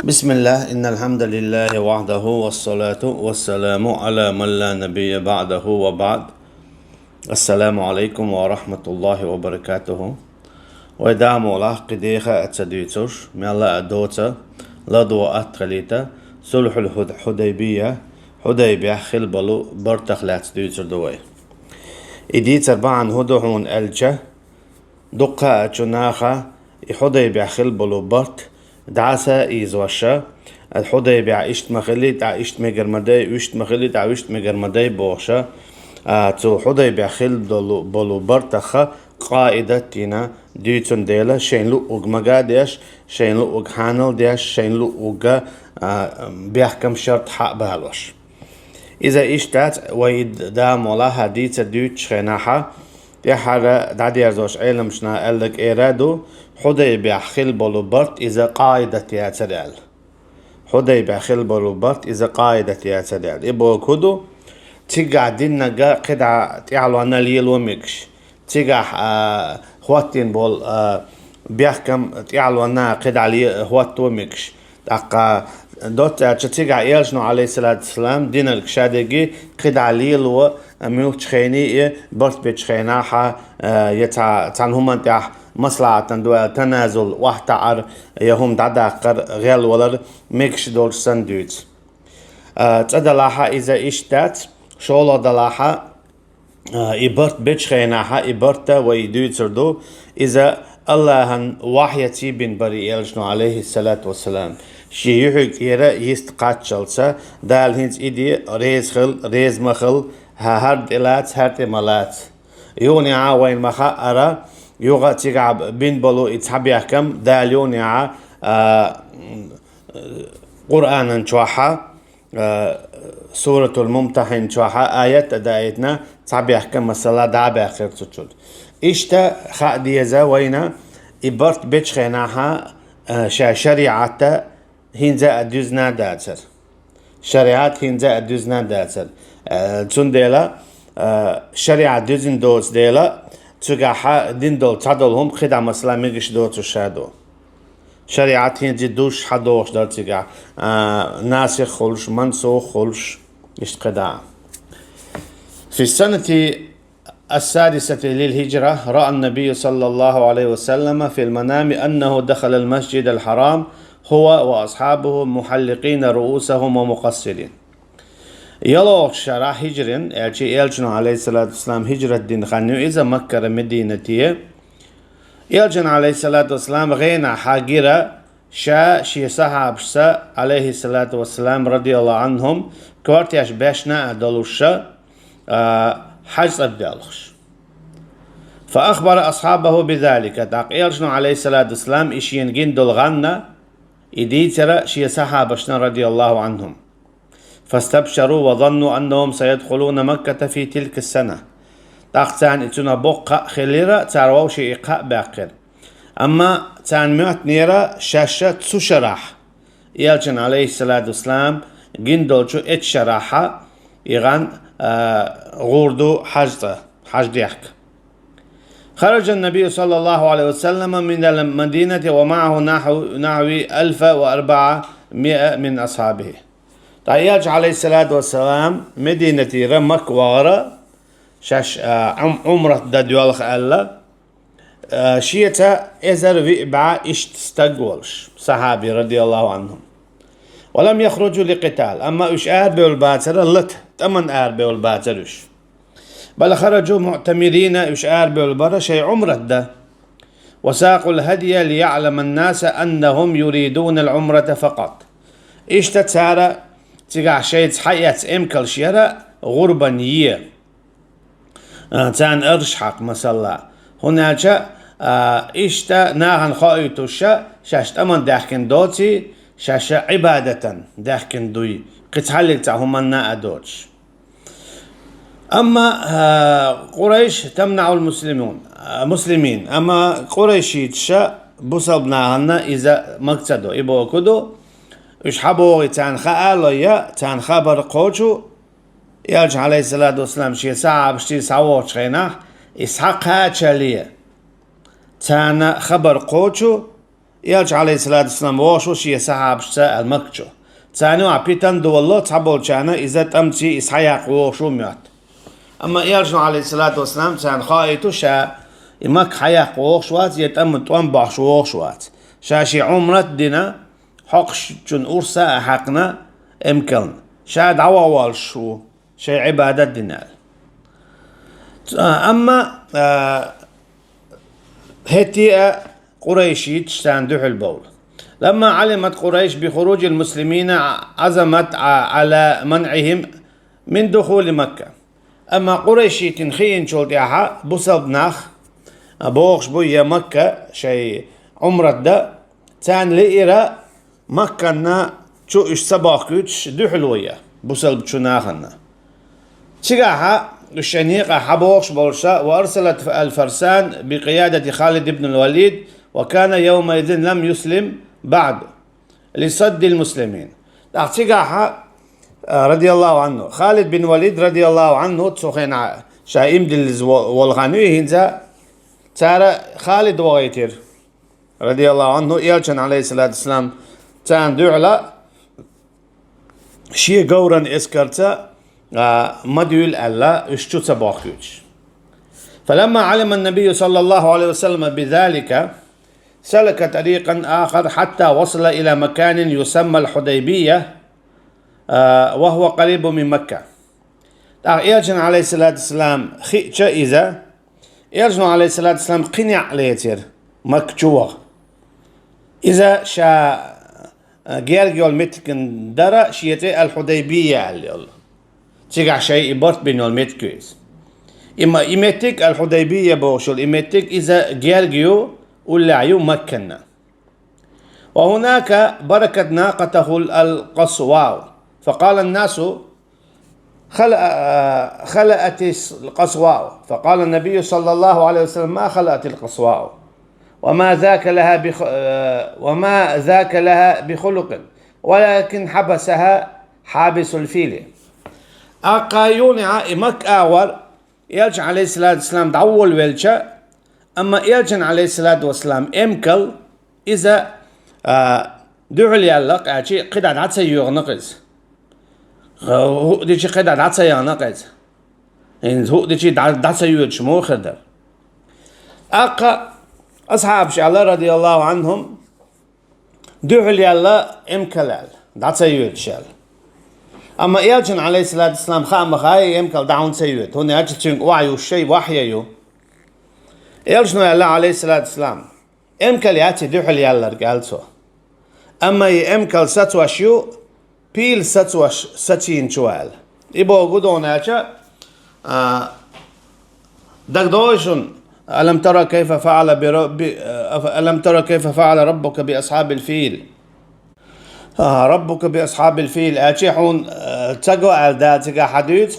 بسم الله إن الحمد لله وحده والصلاة والسلام على من لا نبي بعده وبعد. السلام عليكم ورحمة الله وبركاته. ودعم الله قديخة أتسديتوش من الله أدوتا لدو أتغليتا صلح حديبية خلبلو برتخلات ديتر دوي إديت أربعا هدوهون ألجة دقة أجناخة حديبية خلبلو برت دعسا إيزوشا الحديبية إشت مخلي دع إشت مجرمدي إشت مخلي دع إشت مجرمدي بوشا تو حديبية خلبلو برتخة قائدة تينا ديتون ديلا شين لو أجمجا ديش شين لو أجهانل ديش شين لو أجا بيحكم شرط حق بهالوش إذا إشتات ويد دام ولا حديث ديوتش خناحة يحرى دعدي أرزوش علم شنا قالك إيرادو حديبية خلبلو برت إذا قائدة ياتدال حديبية خلبلو برت إذا قائدة ياتدال إبو كودو تيجا دينا قدع تعلو أنا ليلو ميكش تيجا خواتين بول بيحكم تعلو أنا قدع لي خواتو ميكش دقا دوت تيجا إيلشنو عليه الصلاة والسلام دين الكشادقي قدع ليلو ميوك تخيني برت بيتخيناها تعنهم تاح مصلحة دو تنازل واحتعر يهم دعداقر غير ولر ميكش دول سندويت تدلاها إذا إشتات شولا دلاها إبرت بيتخيناها إبرتا ويدويتر دو إذا الله وحيتي بن بري إلجنو عليه الصلاة والسلام شيوحك إيرا يستقاتشلسا دال هنز إيدي ريز مخل هارد إلات هارد إمالات يوني عاوين مخا أرى يوغا تيغاب بن بلو إتحب يحكم دال يوني قرآن انشوحا سورة الممتحن انشوحا آيات دايتنا تحب يحكم مسلا دعب آخر تشود إشتا خا ديزا وينا إبرت بيتش خيناها شريعة هنزا أدوزنا داتر شريعات هنزا أدوزنا داتر تون ديلا شريعة دوزن دوز ديلا تجاها دين دول تدلهم خدع مسلا ميجش دو تشادو شريعات هنزي دوش حدوش دار تجاه ناسخ خلش منسوخ خلش يشتقدع. في السنة السادسة للهجرة رأى النبي صلى الله عليه وسلم في المنام أنه دخل المسجد الحرام هو وأصحابه محلقين رؤوسهم ومقصرين. يلو شرع هجرين إلجن عليه الصلاة والسلام هجرة الدين خانيو إذا مكة مدينتي إلجن عليه الصلاة والسلام غينا حاجرة شي صحاب عليه الصلاة والسلام رضي الله عنهم كورتياش باشنا أدلوشا حجز أبدالخش فأخبر أصحابه بذلك إلجن عليه الصلاة والسلام إشين جندل غنى إديتر شي صحابشنا رضي الله عنهم فاستبشروا وظنوا أنهم سيدخلون مكة في تلك السنة تاقتان اتنا بقى خليرا تارواو شي إقاء باقر أما تان مئت نيرا شاشة تسشرح يالجن عليه الصلاة والسلام جندلشو اتشرحا إغان غوردو حجد يحك خرج النبي صلى الله عليه وسلم من المدينة ومعه نحو 1400 من أصحابه طياج عليه الصلاة والسلام مدينة رمك وغرة شاش عمرة داديولخ ألا شيتا إزر وإبعا اشتستقولش صحابي رضي الله عنهم ولم يخرجوا لقتال أما إش آربي والباتر لت تمن آربي والباترش بل خرجوا معتمرين إش آربي والبرا شي عمرة ده وساقوا الهدي ليعلم الناس أنهم يريدون العمرة فقط إيش تتسارى تيقع شيء حياة إمكال شيرا غربا يه تان أرشحق مسلا هناك إشتا ناهن خايتوشا شاشت أمن داخن دوتي شاشا عبادة داخن دوي قتحلق تاهم النا أدوش أما قريش تمنع مسلمين أما قريشي تشا بصبناهن إذا مقصدو إبو كدو إش حبوغي تان خاليا تان خبر قوشو يالج عليه الصلاة والسلام شي ساعة بشتي ساووش خيناه إسحاق هاتشالية تان خبر قوشو يالش عليه الصلاة والسلام وشو شي سحاب شتا المكشو تانو عبيتان دو الله تحبول شانا إذا تمشي إسحاق وشو ميات أما يالش عليه الصلاة والسلام تان خايتو شا إمك حياق وشوات يتم توان باش وشوات شاشي عمرت دينا حقش جن أرسا حقنا إمكان شاد عوال شو شي عبادة دينال أما هتي قريشي تستندح البول لما علمت قريش بخروج المسلمين عزمت على منعهم من دخول مكة أما قريشي تنخين شولتها بصب ناخ بوغش بويا مكة شي عمرة دا تان لئرا مكة نا شو إش سباقوش دحلوية بصب شناخنا تشجعها الشنيقة حبوغش بولشا وأرسلت الفرسان بقيادة خالد بن الوليد وكان يومئذ لم يسلم بعد لصد المسلمين تشجعها رضي الله عنه خالد بن وليد رضي الله عنه تسوخين شايم دل والغنوي هنزا تارى خالد وغيتر رضي الله عنه يالشن عليه الصلاة والسلام تان دعلا شي قورا اسكرتا مديول ألا اشتو تباخيوش فلما علم النبي صلى الله عليه وسلم بذلك سلك طريقا آخر حتى وصل إلى مكان يسمى الحديبية وهو قريب من مكة يالشن عليه الصلاة والسلام خيشة إذا يالشن عليه الصلاة والسلام قنع ليتر مكتوغ إذا شا جيرجيول متكن درا شيتي الحديبية اللي تيجع شيء برت بين المتكويز إما إيمتك الحديبية بوشل إيمتك إذا جيرجيو ولا عيو مكنا وهناك بركت ناقته القصواو فقال الناس خلأت القصواو فقال النبي صلى الله عليه وسلم ما خلأت القصواو وما ذاك لها بخلق ولكن حبسها حابس الفيل أقايونها إمك آور يلج عليه الصلاة والسلام دعول ويلشا أما يلجن عليه الصلاة والسلام إمكل إذا دعول يلق أشي قد عدسة يغنقز هو ديشي قد عدسة يغنقز هو ديشي عدسة يوجش مو خدر أقا أصحاب شعلا رضي الله عنهم دعول يلا إمكلال عدسة يوجشال أما يلجن عليه الصلاة والسلام خام خاي يمكن دعون سيوت هون أجتشين وعي الشيء وحيو يلجن الله عليه الصلاة والسلام يمكن يأتي دحل يلا رجالته أما يمكن ستوشيو بيل ستوش ستين شوال يبغى قدون أجا دقدوشون ألم ترى كيف فعل ألم ترى كيف فعل ربك بأصحاب الفيل ربك بأصحاب الفيل أشيحون تجوا على ذاتك حديث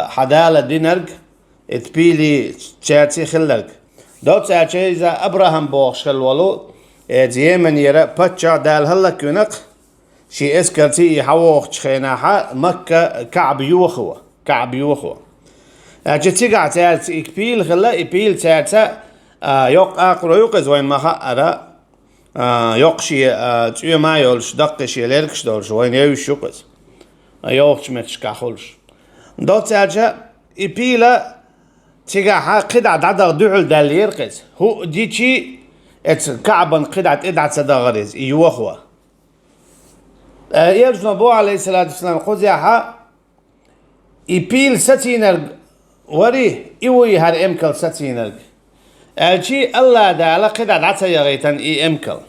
حدالة دينرج تبيلي تشاتي خلك دوت أشي إذا أبراهام بوخش خلولو ديمن يرى بتشا دال هلا كنق شي إسكرتي يحوخ خيناها مكة كعب يوخوا أشي تيجا تات إكبيل خلا إبيل تاتا يق أقرأ يقز وين ما خأرا يقشي تيو ما يولش دقشي ليركش دولش وين يوش يقز يوقش متشكاخولش دوت أجا إبيلا تيجا قدع دعدا دعول دال يركز هو ديتشي ات كعبا قدع ادعت صدغريز يوخوا يرجو نبو عليه الصلاة والسلام قزيحا إبيل ستينرق وريه إيوي هار إمكال ستينرق أجي الله دالا قدع دعتا يغيتن إي إمكال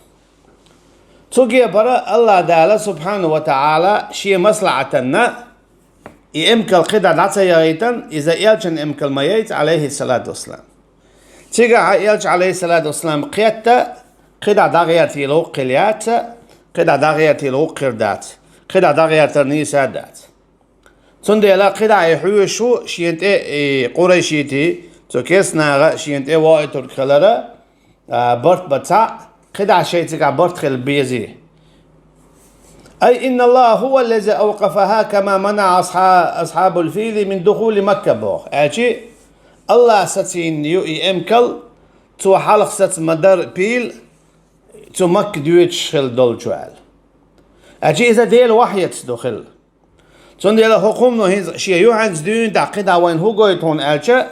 توجي برا الله دالا سبحانه وتعالى شي مصلحتنا إي إمكال قدع دعتا يغيتن إذا يلجن إمكال ميت عليه الصلاة والسلام تيجا يلج عليه الصلاة والسلام قيادة قدع داغياتي لو قليات قدع داغياتي لو قردات قدع داغياتي نيسادات تندي لا قدع يحوشو شينت قريشيتي توكيس ناغا شينت وايتور كلارا برت بتاع قدع شيتك برت خل بيزي أي إن الله هو الذي أوقفها كما منع أصحاب الفيل من دخول مكة بوخ أجي الله ستين يو إمكل تو حلق ست مدر بيل تمك دويتش خل دول شوال أجي إذا ديل وحيت دخل تون ديل حكم نو هيز شيء يوحنز دون دقيقة وين هو قوي تون ألشة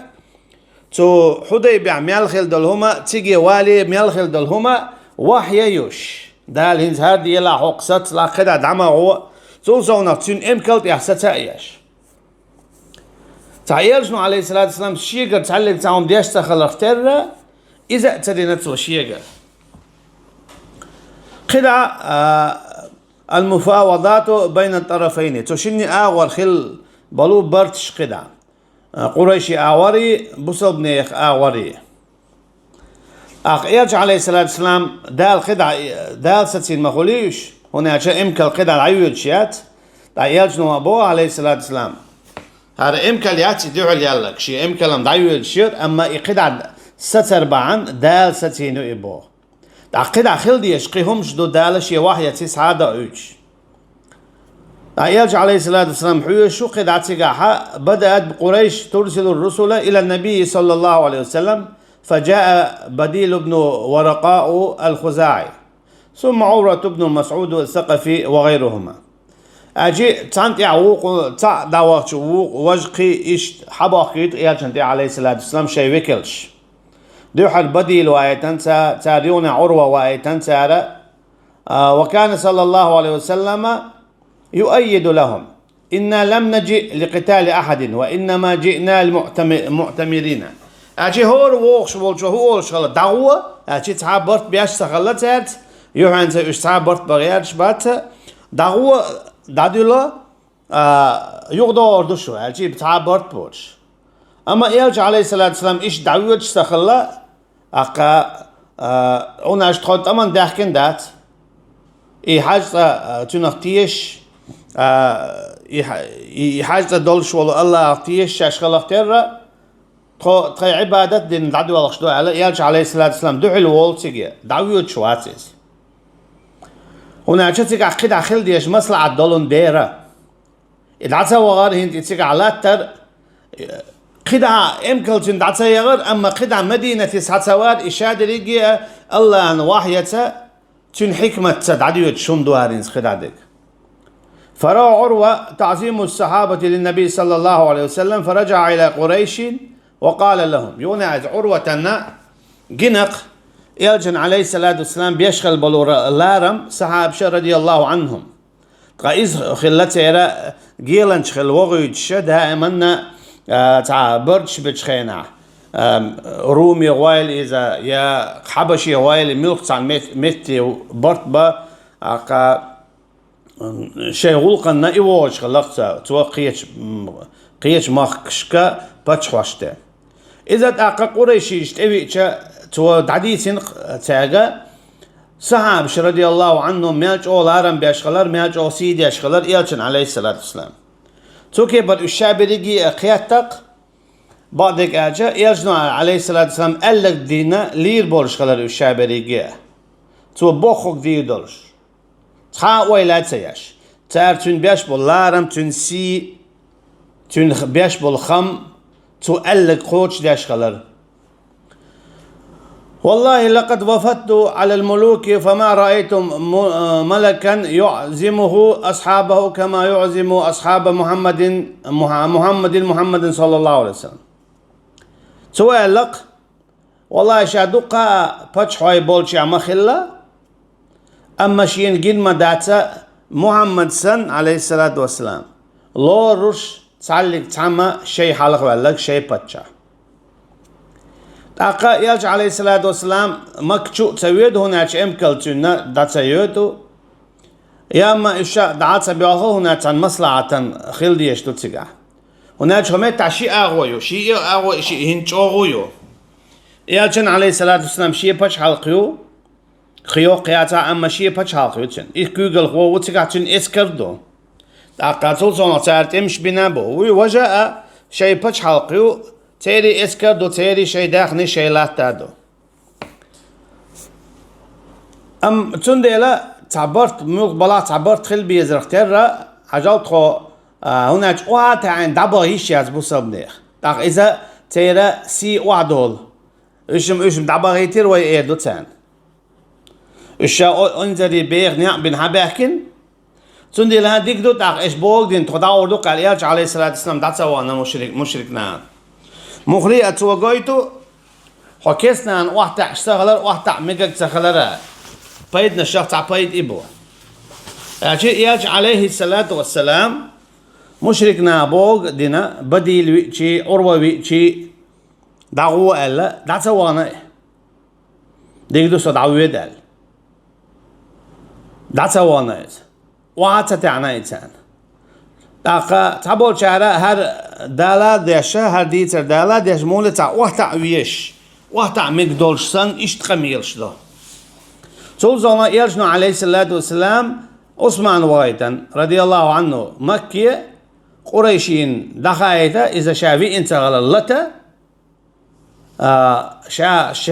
تو حدا يبيع ميال خل دول هما تيجي والي ميال خل دول هما وحي يوش دال هيز هاد يلا حقصت لا قدا دعما هو زونا تون إمكلت يحسد إيش تعيل شنو عليه الصلاة والسلام شيء قد تعلق تعهم ديش تخل اختر إذا تدينا تو شيء قدا المفاوضات بين الطرفين تشني آور خل بلو برتش قدا قريشي آوري بصل بنيخ آوري إيرج عليه الصلاة والسلام دال قدا دال ستين مخوليش هنا عشان إمكال قدا العيود شيات إيرج نو أبو عليه الصلاة والسلام هذا إمكال ياتي دعو ليالك شي إمكال عيود شير أما إقدا ستر بعن دال ستين إبو قدا خل ديش قيهمش دو دال شي واحد يتيس هذا أوش إيرج عليه الصلاة والسلام حيوشو قد عتقاحة بدأت بقريش ترسل الرسل إلى النبي صلى الله عليه وسلم فجاء بديل بن ورقاء الخزاعي ثم عورة بن مسعود الثقفي وغيرهما أجي تانت يعوق تا داوخ وجقي إيش حباقيت إيرج عليه الصلاة والسلام شي وكلش دوحر بديل وآيتان تاريون عروة وآيتان تارى وكان صلى الله عليه وسلم يؤيد لهم إنا لم نجئ لقتال أحد وإنما جئنا المعتمرين أجي هور ووخش بولشو هو شغلة دعوة أجي تعبرت بياش سخلتات يوحنا إيش تعبرت بغيرش بات دعوة دادولا يقدر دشو أجي بتعبرت بولش أما إيرج عليه الصلاة والسلام إيش دعوة سخلة أقا أنا أشتغلت أمان داخكن دات إيه حاجة تنختيش حاجة دولش والله الله أختيش أشغل اختيرة تخي عبادة دين دعوة لخشدو عليه الصلاة والسلام دعو الوول تيجي دعوة شواتيز هنا أشتغل عقيد عخيل ديش مصلحة دولون ديرة إدعتا وغار هنت يتيجي على تر قدع إمكالتين دعتا يغر أما قدع مدينة ساتوار إشادة ريجي الله أن واحية تن حكمة تدعوة شندوارين قدع ديك فرأى عروة تعظيم الصحابة للنبي صلى الله عليه وسلم فرجع إلى قريش وقال لهم يونعز عروة جنق يلجن عليه الصلاة والسلام بيشغل بلور لارم صحاب رضي الله عنهم قائز خلته جيلن شخل وغيد شدها أمنا تعبرش بتشخينا رومي غويل إذا يا حبشي غويل ملك عن متي برتبة شيء غلقنا إيواج خلقته تو قيش مخشكا بتشوشته إذا تأقى قريشي يشتوي تو دعديسين تاجا صحاب رضي الله عنهم مياج أولارم بيشغلر مياج أو سيدي يشغلر إيالشن عليه الصلاة والسلام تو كبر الشعب رجي قيادتك بعدك أجا إيالشن عليه الصلاة والسلام قالك دينا لير بولش خلر الشعب رجي تو بوخك دي دولش تخا ويلات سياش تار تون بيش بولارم تون سي تون بيش بالخم تو قالك خوش ديش خلر والله لقد وفدت على الملوك فما رأيت ملكا يعزمه أصحابه كما يعزم أصحاب محمد صلى الله عليه وسلم سواء لق والله شادوقا بتشحوي بولشي عمخلا أما شين جين مداتا محمد سن عليه الصلاة والسلام لو رش تعلق تعمى شيء حلق ولك شيء بتشا أقا يلج عليه الصلاة والسلام مكشو تسويد هناك إمكالتنا دا تسويدو يا أما إشاء دعات بيوهو هناك عن مصلحة خلدي يشتو تسيقا هناك هميت عشي أغويو شيء أغوي شيء هنش أغويو يلجن عليه الصلاة والسلام شيء بش حلقيو خيو قياتا أما شيء بش حلقيو تشن إيه جوجل هو وتسيقا تشن إسكردو أقا تولسونا تارت إمش بنابو وجاء شيء بش حلقيو تيري اسكردو تيري شي داخني شي لاتادو ام تنديلا تعبرت ملك بلا تعبرت خل بيزرختر حاجات خو هناك وقت عن دبا هيش ياز بوصبنيخ داق اذا تيرا سي وعدول اشم دبا غيتير وي ايدو تان Usha unzeri beeg niya bin habehkin. Sundi laha dikdu tak ish bol din toda ordu qal elç aleyhissalatu vesselam datsa wana mushrik na. Mukhri atwa goytu حكيسنا واحد اشتغلر واحد ميجا تخلره بيدنا الشخص عبيد إبوه ياج عليه الصلاة والسلام مشركنا بوغ دينا بديل ويتشي أروى ويتشي دعوة ألا دعسوانا ديكدو صدعوه دال دعسوانا واحد ستعنا إنسان داقا تابول شعره هر دالا ديشا هر ديتر دالا ديش مولة واحد ويش واحد مقدولشسن اشتقميلش ده سولزونا يرجنو عليه الصلاة والسلام عثمان وايتن رضي الله عنه مكة قريشين دخايته إذا شافي انت غلطة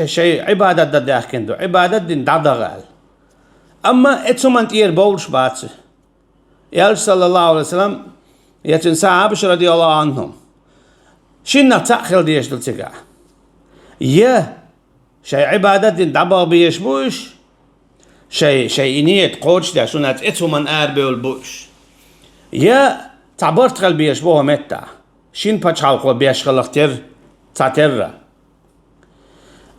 شيء عبادة داخندو عبادة دين دغال أما اتسمن تير بولش باتس يالش صلى الله عليه وسلم يتن صحابش رضي الله عنهم شنا تأخل ديش دلتقع يا شيء عبادة دين دبغ بيش بوش شيء نيت قوش ده سنة اتسمن آربي والبوش يا تعبرت خل بيش بوها متى شين بچالقو بيش خلقتر تعتر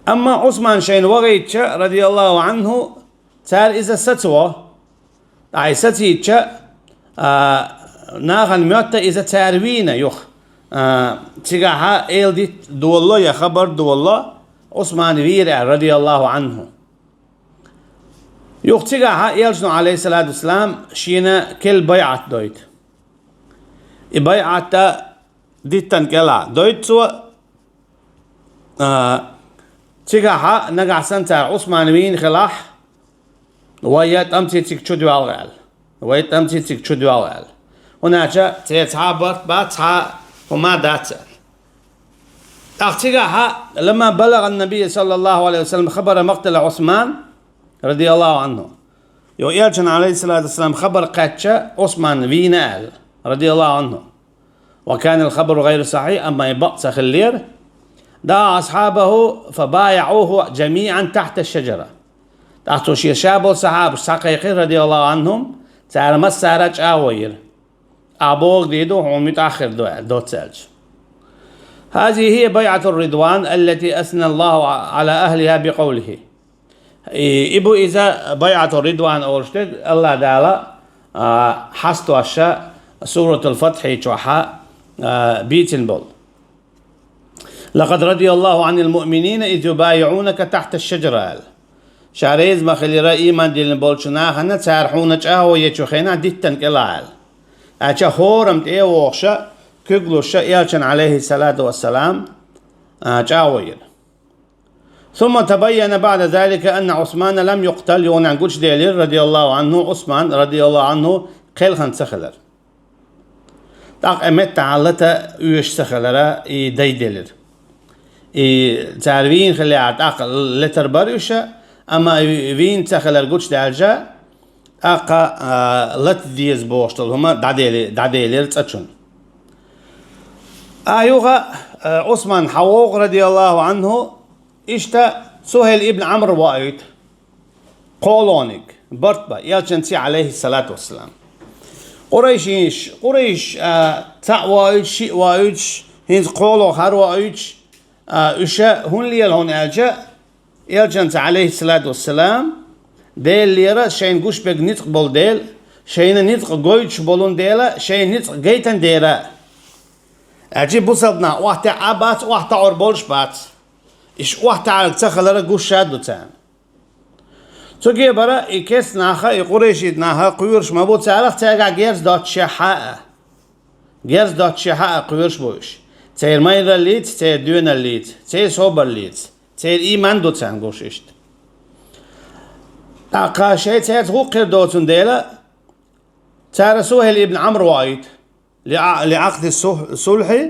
أما عثمان شين وغيتش رضي الله عنه تار إذا ستوى أي ستيتش ناغن ميوتا إذا تاروينا يخ تيغاها إيل دي دولله يا خبر دولله عثمان ويرع رضي الله عنه يخ تيغاها إيلجنو عليه الصلاة والسلام شينا كل بيعت دويت بيعت ديتن كلا دويت سوى تيغاها نقعسن تار عثمان وين خلاح ويت أمتي تكتشد والغال ويت أمتي تكتشد والغال هناك تيتعبر باتها وما دات أختيها لما بلغ النبي صلى الله عليه وسلم خبر مقتل عثمان رضي الله عنه يوجن عليه الصلاة والسلام خبر قاتشة عثمان وينال رضي الله عنه وكان الخبر غير صحيح أما يبقى خلير دعا أصحابه فبايعوه جميعا تحت الشجرة تحت شاب الصحابة ساقيقين رضي الله عنهم تعالى مسارج آوير أبوغ ديدو هم متأخر دو تسالج هذه هي بيعة الرضوان التي أثنى الله على أهلها بقوله إبو إذا بيعة الرضوان أولشتك الله دالا حستو الشاء سورة الفتح يتوحى بيتن بول لقد رضي الله عن المؤمنين إذ يبايعونك تحت الشجرة شاريز ما خلي رأي من دين بولشنا هنا تارحونا جاهو يتوخينا ديتن كلال أجا هورمت إيه وخشا كقلوشا يالشن عليه الصلاة والسلام جاوير ثم تبين بعد ذلك أن عثمان لم يقتل يون عن قلش ديلير رضي الله عنه عثمان رضي الله عنه قيل خان سخلر تاق أمت تعالتا يوش سخلرا دي ديلير تعرفين خلي عتاق لتر بريوشا أما وين سخلر قلش دالجا أقا لت ديز بوشتل هما داديلير تأتشون أيوغا عثمان حووق رضي الله عنه إشتا سهيل ابن عمرو وايد قولونك برتبا يالجنسي عليه الصلاة والسلام قريش تا وايد شيء وايد هنز قولو هر وايد إشا هون ليال هون ألجا يالجنسي عليه الصلاة والسلام ديل ليرا شين قوش بيق نطق بول ديل شين نطق قويتش بولون ديلا شين نطق جيتن ديرا عجيب بصدنا واحد عبات واحد عربولش بات إيش واحد على تخلرا قوش شادو تان تجي برا إكيس ناخا يقريشيد ناخا قيورش مبوت سالخ تاقع جيرز دوت شحاء قيورش بوش تير مايرا ليت تير دونا ليت تير صوبر ليت تير إيمان دو تان قوش إشت تاقا شيء تير تغوقر دوتون ديلا تار سهيل ابن عمرو وايد لعقد الصلح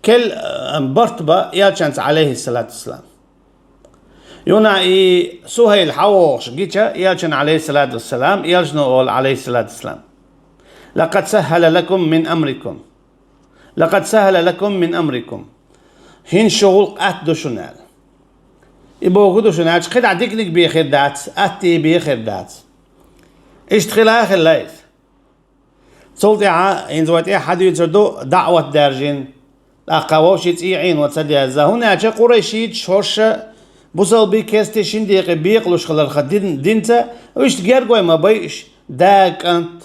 كل برتبة يالشانس عليه الصلاة والسلام يونا سهيل حوش جيتشا يالشان عليه الصلاة والسلام يالشنو عليه الصلاة والسلام لقد سهل لكم من أمركم هين شغل أتدو شنال يبغى كده شو ناش خد عديكنك بيخير دات أتي بيخير دات اشتغل خلاص صوتي إن زوجتي حد يتصدو دعوة درجين أقواش عين وتصدي هذا هنا أشي قريشيت شوش بوصل بيكستي شندي بيقلوش خلال خدين دينتا ويش تجار قوي ما بيش داك أنت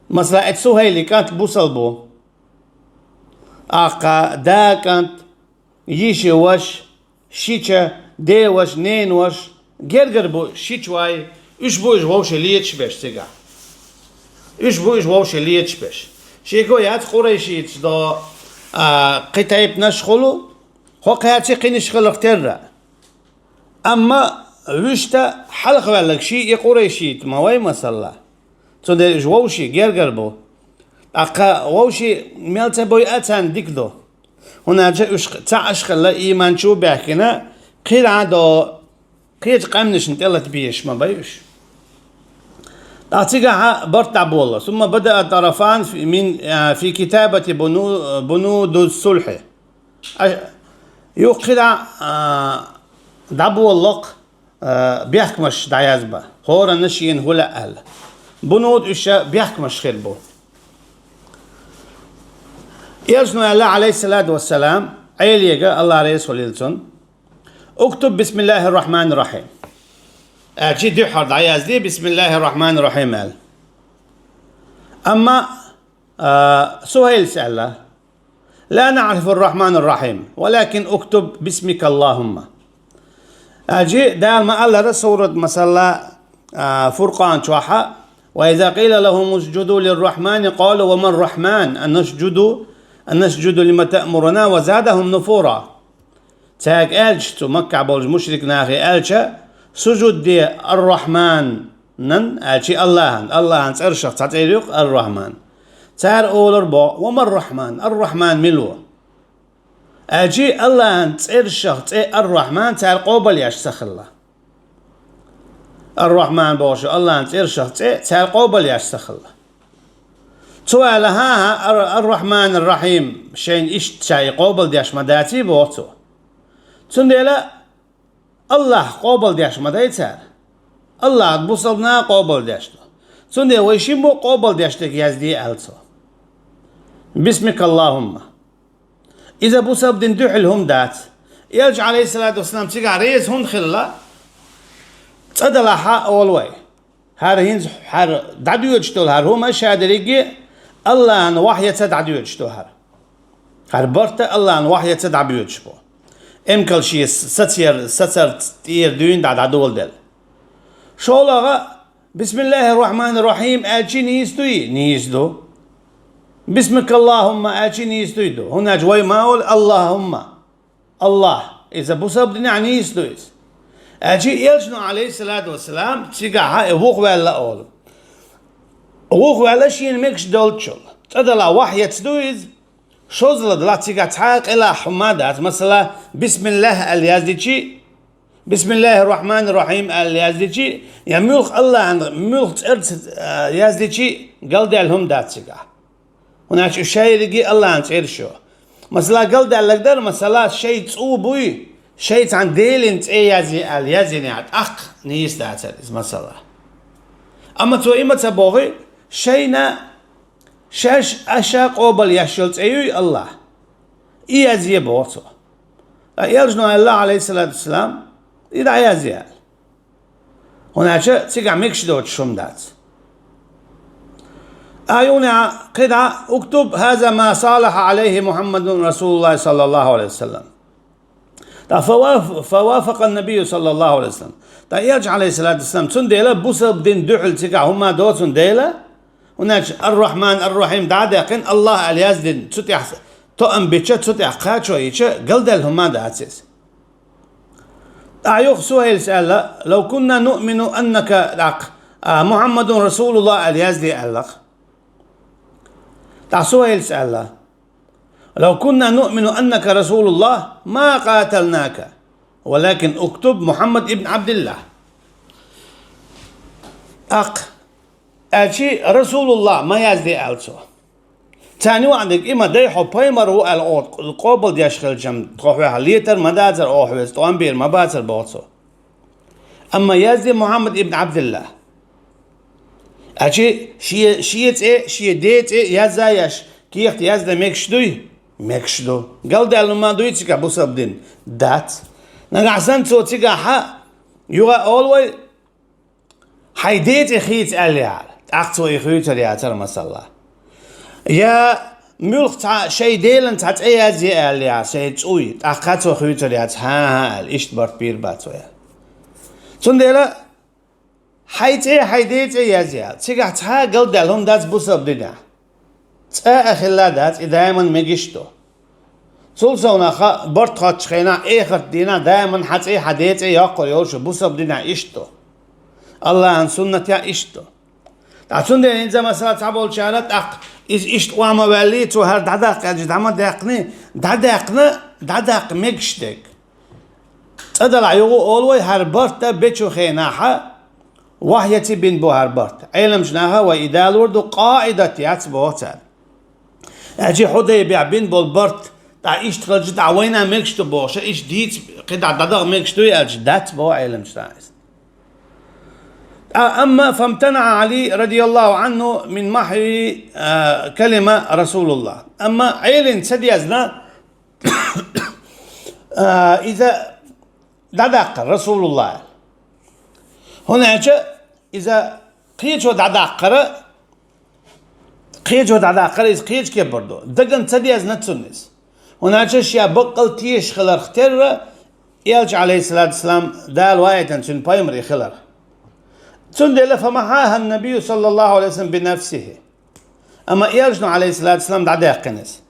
مثلا اتسوهيلي كانت بوصل بو أقا داك أنت يشي وش شيشة دي وش نين وش جرجر بو شيش واي إيش بو إيش وش ليتش بيش تيجا إيش بو إيش وش ليتش بيش شيكو يات قريشيت دا قتايب نشخلو هاتي قينش خلق ترى أما وشتا حلق بالك شيء قريشيت ما وي مسلا تندر جووشي جرجر بو أقا ووشي ميلتا بوي أتان ديكدو هنا جاء تعش خلا إيمان شو بحكينا قيل عادو قيل قامنش نتقلت بيش ما بيش أعطيها برتع بولا ثم بدأ الطرفان في كتابة بنود الصلح يقول دابو اللق بيحكمش دعيازبا هورا نشين هلا أهل بنود إشا بيحكمش خيربو يرجنو الله عليه الصلاة والسلام عيليقا الله عليه الصلاة اكتب بسم الله الرحمن الرحيم أجي دحر دعياز دي بسم الله الرحمن الرحيم قال أما سهيل سأله لا نعرف الرحمن الرحيم ولكن اكتب باسمك اللهم أجي دال ما قال سورة مثلا فرقان شوحة وإذا قيل لهم اسجدوا للرحمن قالوا وما الرحمن أن نسجد لما تأمرنا وزادهم نفورا تاك ألش مكة بولج مشرك ناخي ألشا سجود دي الرحمن نن ألشي الله ترشق تعطيق الرحمن تار أولر بو وما الرحمن ملو أجي الله ترشق الرحمن تار قوبل يشتخ الله الرحمن بوشو الله ترشق تار قوبل يشتخ الله سؤالها الرحمن الرحيم شين إشت شاي قوبل ديش مداتي بوتو تنديلا الله قوبل ديش مدايتار الله بوصلنا قوبل ديشتو تنديلا ويشيمو قوبل ديشتك يزدي ألتو باسمك اللهم إذا بوصل بدين دوحلهم دات يرجع عليه الصلاة والسلام تيجا ريز هون خلا تدلا حق أول واي هار هينز هار دعدو يجتول هار هما شادريجي الله أن وحي تدعدو يجتول هار برتا الله أن وحي تدعدو يجتول امكل شيء ستر تير دين دعدو ولدل شو لغا بسم الله الرحمن الرحيم أجي نيستو بسمك اللهم أجي نيستو هنا جوي ما أقول اللهم الله إذا بوصب يعني نيستويس أجي يلجنو عليه الصلاة والسلام تيجا ووق ولا أول ووق ولا شيء ميكش دولتشل تدلا وحي تدويز شوزلا دلا تيجا تحاق إلى حمادات مثلا بسم الله اليازديشي بسم الله الرحمن الرحيم اليازديشي يا ملخ الله عند ملخ ترد يازديشي قال لهم دات تيجا هناك شيء يجي الله عن تعيرشوا مثلا قال ده لقدر مثلا شيء تصوبوي شيء عن ديلنت يازي اليازي نعت نيس ده مثلا أما تو إما تبغي شينا شاش أشاق قبل يشلت أيوي الله يازي بوتو يرجعنا الله عليه الصلاة والسلام إذا يازي هناك تيجي ميكش دوت شمدات أيونا قطعة اكتب هذا ما صالح عليه محمد رسول الله صلى الله عليه وسلم فوافق النبي صلى الله عليه وسلم يرجع عليه الصلاة والسلام تنديلا بوسا بدين دحل تيكا هما دو تنديلا هناك الرحمن الرحيم دعاقين الله اليازدين تتيح تؤم بيتشا تتيح قاتشو يتشا قلدل هما دعاتيس أعيوخ سهيل سأل لو كنا نؤمن أنك محمد رسول الله اليازدي ألق سهيل سأل لو كنا نؤمن أنك رسول الله ما قاتلناك ولكن اكتب محمد ابن عبد الله أجي رسول الله ما يزدي ألسو تاني وعندك إما ديحو بايمر هو القوبل ديش خلجم تروحوها ليتر مدازر أوحوز طوان بير مبازر بوصو أما يزدي محمد ابن عبد الله أشي شيت إيه شي ديت إيه يزايش كيخت يزدي ميكشدو قال ده لما دويتك أبو سبدين دات نقعسان توتيك حا يوغا أولوي حيديت خيت أليال أختو إخويت أليال مسلا يا ملخ شيء ديلن تحت أي زي أليال شيء تسوي أختو إخويت أليال ها الإشت برت بير باتويا تنديلا حيديت أي زيال تيجا تها قل دالهم دات بوسب دينا تا أخلا دات دائما مجشتو سولسونا خا برت خاتش خينا إخر دينا دائما حتى حديت أي يقول يوشو بوسب دينا إشتو الله عن سنة يا إشتو تعرفون ده إنزا مثلا تعبول شارات إز إشت وعما وليت وهر دعداق أجد عما دعداق مجشتك تدل عيوغو أولوي هربرتا بيتشو خيناحا وحيتي بين بو هربرتا علم جناها وإدال وردو قاعدة ياتبو تال أجي حودي بيع بين بو البرت تا إشت خلجت عوينا مجشتو بوشا إش ديت قد دعداق مجشتو يأجدات بو علم جناها أما فامتنع علي رضي الله عنه من محي كلمة رسول الله أما عيلن سديزنا إذا دعداق رسول الله هنا إذا قيجو دعداق إذا قيج كيف برضو دقن سديزنا تسنس هنا شيا بقل تيش خلر اختر يلج عليه الصلاة والسلام دال وايتن سن بايمري خلر تندل فمحاها النبي صلى الله عليه وسلم بنفسه أما يرجع عليه الصلاة والسلام دعداق كنس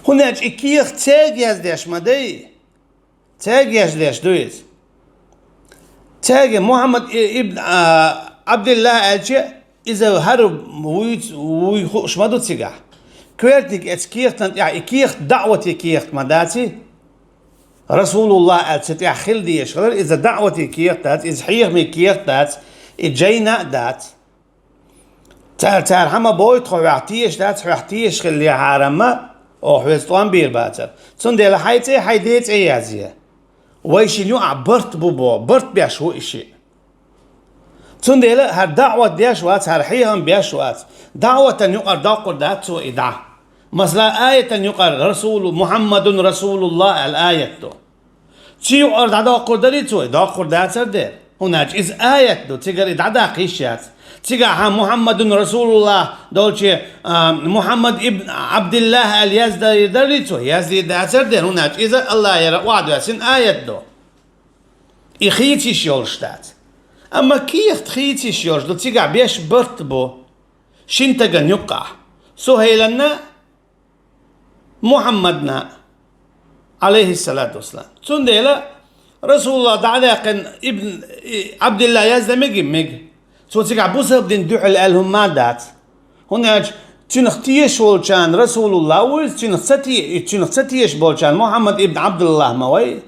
هناك إكيخ تاجيز ديش مدي تاجيز ديش دويز تاجي محمد ابن عبد الله ألشي إذا هرب ويخوش مدو تسيقح كويرتك إكيخ يعني إكيخ دعوة إكيخ مداتي رسول الله أتسيع خل ديش غير إذا دعوتي كيخ دات إذا حيخ مي كيخ دات إجينا دات تار هما بويت خو يعطيش دات خو يعطيش خلي حرمة أو حوستوان بير باتر تون ديلا حيديت أي أزيه ويش اليوم عبرت بوبو برت بيش هو إشي تون ديلا هالدعوة ديش وات هالحيهم بيش وات دعوة يقر داقر دات سو إدعاء مثلا آية يقر رسول محمد رسول الله الآية دو شي يقر دعدا قردري تو دا قرداتر دير هناك إذ آية دو تقر دعدا قيشات تقر محمد رسول الله دولشي محمد ابن عبد الله اليزدري دري تو يزدي داتر دير هناك إذا الله يرى وعد يسن آية دو إخيتي شيولشتات أما كيخ تخيتي شيولش دو تقر بيش برت بو شنتقن يقع سهيلنا محمدنا عليه الصلاة والسلام تنديلا رسول الله دعاق ابن عبد الله يزد مج سو تيجا بوسب دين دوحل الهم مادات هناك تنختيش بولشان رسول الله ويز تنختيش بولشان محمد ابن عبد الله موي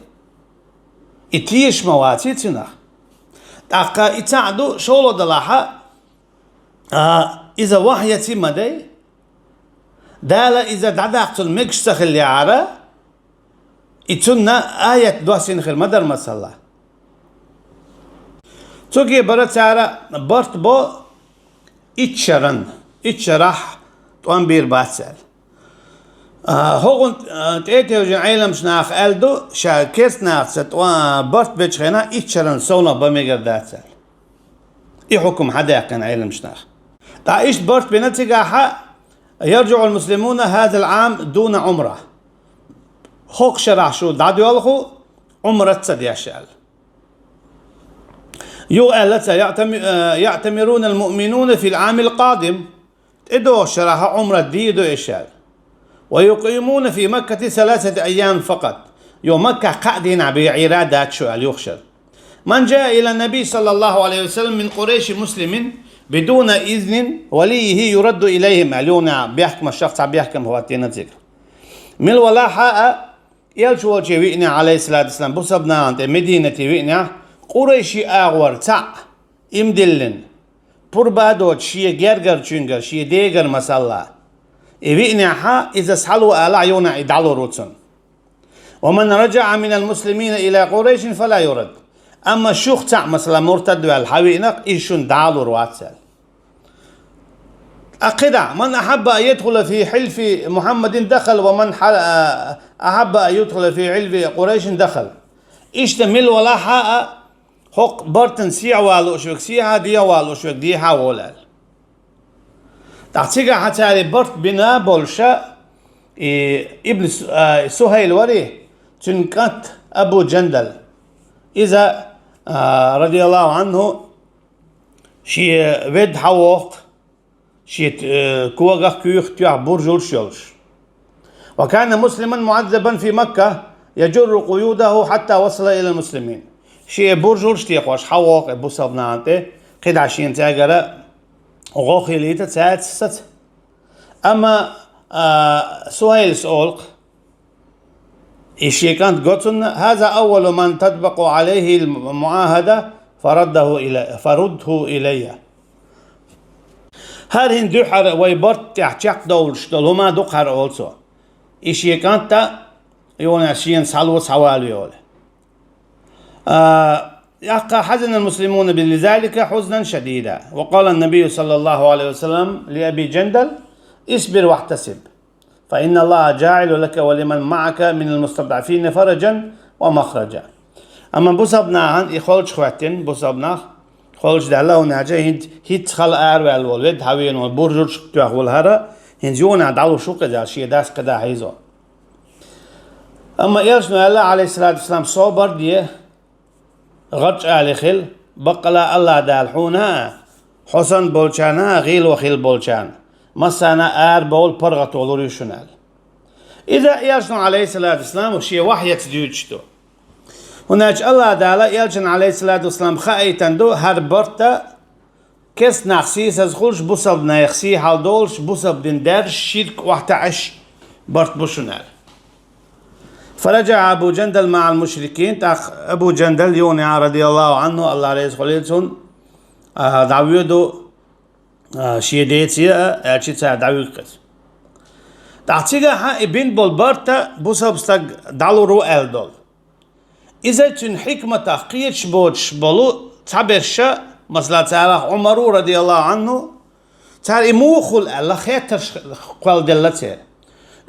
اتيش مواتي تنخ تاقا اتعدو شولو دلاحا إذا وحيتي مدي دالا إذا دعاق المكشتخ اللي عارة إتنا آية دوسين خير مدر مسلا توكي برتارا برت بو إتشرح توان بير باتسال هون تأتي وجن عيلم شناخ ألدو شاكرت ناخ توان برت بيتشخينا إتشرن سونا بميجر داتسال إيه حكم حدا كان عيلم شناخ تعيش برت بنتيجة يرجع المسلمون هذا العام دون عمره خوك شرح شو دعدو يالخو عمرة تسدياشال يعتمرون المؤمنون في العام القادم إدو شرح عمرة ديدو إشال ويقيمون في مكة 3 أيام فقط يوم مكة قاعدين بعيرادات شوال يخشر من جاء إلى النبي صلى الله عليه وسلم من قريش مسلم بدون إذن وليه يرد إليهم اليوم بيحكم الشخص بيحكم هو تينتك من الولاحة يلشو ويئنا عليه الصلاة والسلام بصبنا عند مدينة ويئنا قريشي آغور تع إمدلن بربادو شي جرجر چونجر شي ديگر مسلا إبئنها إذا سحلوا آلا يونا إدعلوا روتسن. ومن رجع من المسلمين إلى قريش فلا يرد. أما الشيخ تاع مثلا مرتد والحوينق إيشون دعلوا رواتسل. أقدع من أحب أن يدخل في حلف محمد دخل، ومن أحب أن يدخل في حلف قريش دخل. إشتمل ولا حاء حق برتن سيع والو شوك سيها ديا والو شوك ديها ولال. تعتقى حتى برت بنا بولشا ابن سهيل وري تنكت أبو جندل إذا رضي الله عنه شي ود حوق شي كوغا كيوخ تيع برجول شولش. وكان مسلما معذبا في مكة يجر قيوده حتى وصل إلى المسلمين. شي برجول شتيقوش حوق ابو صبنانته قد عشين تاجر وغوخي ليتا تساعد ست. أما سهيل سؤلق إشي كانت قطن هذا أول من تطبق عليه المعاهدة فرده إلي. هرهن دحر ويبرت تحتيق دولش دولهما دقر أولسو إشي كانت يون عشين سالو سوالي يولي. يقع حزن المسلمون بذلك حزنا شديدا. وقال النبي صلى الله عليه وسلم لأبي جندل اصبر واحتسب فإن الله جاعل لك ولمن معك من المستضعفين فرجا ومخرجا. أما بوسابنا عن إخوالش خواتين بوسابنا خالش دهلا ونعجه هيت خل أروال والود هاوين والبرجوش تأخول هذا هنجون عدالو شو كذا شيء داس كذا حيزو. أما يرسل الله عليه الصلاة والسلام صبر ديه غرج على خل بقلا الله دالحونا حسن بولشانا غيل وخيل بولشان مسانا بول برغت ولوري شنال. إذا يرسل عليه الصلاة والسلام وشيء وحي تدوجتو هناك الله تعالى يلجن عليه الصلاة والسلام خايتندو هر برتا كس نخسيس از خولش بوسب نيخسي حال دولش بوسب دين در شرك وحتعش برت بوشنال. فرجع أبو جندل مع المشركين تاخ أبو جندل يوني رضي الله عنه الله عليه خليلسون دعويدو شيديتيا أشيتها دعويقس تعتيجها ابن بالبرتا بوسب استق دالو رو ألدول. إذا تن حكمة تفقيش بوش بلو تعبرشا مثلا تعالى عمر رضي الله عنه تعالى موخل الله خيتر قال دلته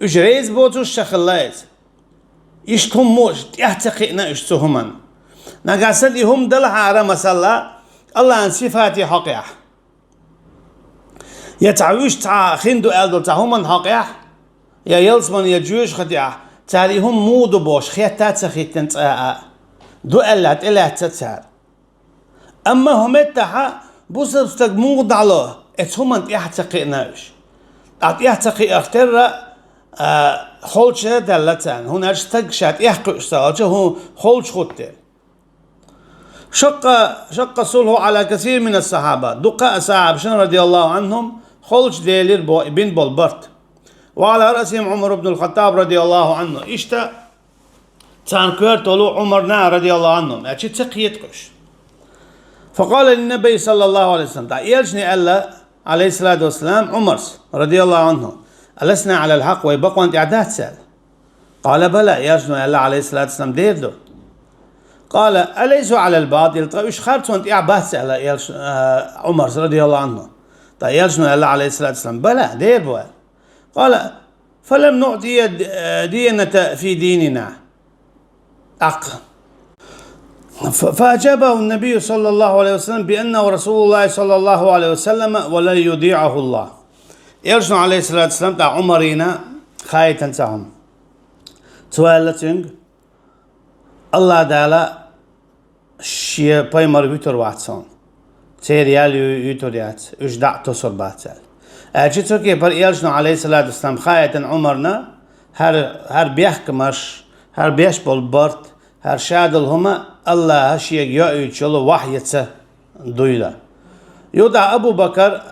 اجريز بوتوش شخلايت يشتم موش يحتقئنا اشتهمن نقاسد هم دلها على مثلا الله عن صفاتي حقيح يتعويش تع خندو ألدو تهمن حقيح يا يلزمن يجوش خديح تعالى هم مودو بوش خيتات سخيتن دو ألات إله تتسار. أما هم اتحا بوسب استقمود على اتهم انت يحتقئناش ات يحتقئ اختر خولش دلتان هنا اشتقشات يحقق اشتغلش هو خولش خطر. شق صلح على كثير من الصحابة دقاء صحابة رضي الله عنهم خولش ديلير بن بولبرت وعلى رأسهم عمر بن الخطاب رضي الله عنه اشتا تانكر طلوع عمرنا رضي الله عنه أشي تقيتكش. فقال للنبي صلى الله عليه وسلم يلجني ألا عليه الصلاة والسلام عمر رضي الله عنه ألسنا على الحق ويبقوا أنت إعداد سال. قال بلى يلجني ألا عليه الصلاة والسلام ديردو. قال أليسوا على الباطل طيب إيش خارجوا أنت إعباد سال عمر رضي الله عنه طيب يلجني ألا عليه الصلاة والسلام بلى ديردو. قال فلم نعطي دينة في ديننا فأجابه النبي صلى الله عليه وسلم بأنه رسول الله صلى الله عليه وسلم ولا يضيعه الله. يرجع عليه الصلاة والسلام تاع عمرينا خايتا تاعهم توالتنج الله تعالى شيء بايمر بيتر واتسون سيريال يوتوريات اجدع تصر باتسال اجيتو كي بر يرجع عليه الصلاة والسلام خايتا عمرنا هر بيحكمش هر بيش بالبرت هر شادل هما الله هشيك يأيوشلو وحيته دويلا. يدعى أبو بكر